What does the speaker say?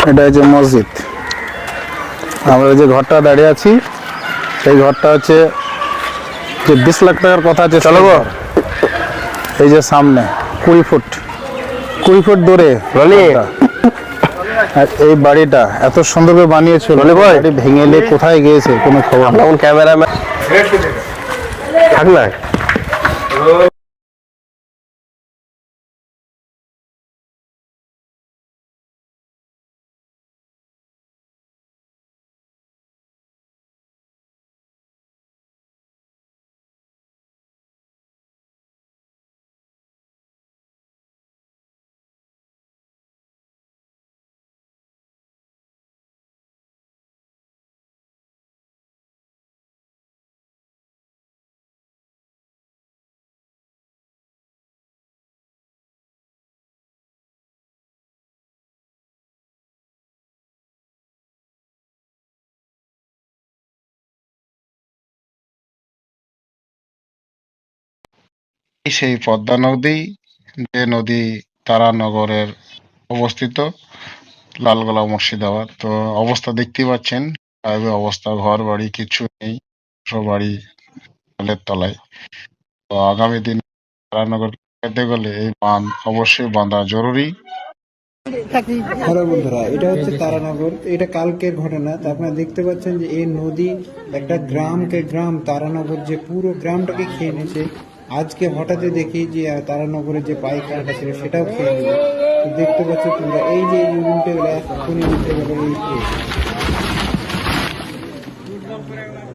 এটা হচ্ছে মসজিদ। আমরা যে ঘরটা দাঁড়িয়ে আছি সেই ঘরটা হচ্ছে যে 20 লাখ টাকার কথা আছে। চলো গো, এই যে সামনে 20 ফুট দূরে আর এই বাড়িটা এত সুন্দর করে বানিয়েছিল, ভেঙে এলে কোথায় গিয়েছে কোনো খবর না। ক্যামেরাম্যান থাক না। সেই পদ্মা নদী, যে নদী তারানগরের অবস্থিত, লালগোলা মুর্শিদাবাদ। তো অবস্থা দেখতেই পাচ্ছেন, অবস্থা ঘর বাড়ি কিছু নেই, সব বাড়ি জলের তলায়। তো আগামী দিন তারানগর পেতে গেলে এই বাঁধ অবশ্যই বাঁধা জরুরি। হ্যালো বন্ধুরা, এটা হচ্ছে তারানগর। এটা কালকের ঘটনা। তো আপনারা দেখতে পাচ্ছেন যে এই নদী একটা গ্রাম তারানগর যে পুরো গ্রামটাকে খেয়ে নিয়েছে। আজকে হঠাৎ দেখি যে তারানগরের যে পাইখানাটা ছিল সেটাও খেয়ে নিল। তো দেখতে পাচ্ছ তোমরা এই যে উল্টে গেলে এখনই উল্টে গেল এই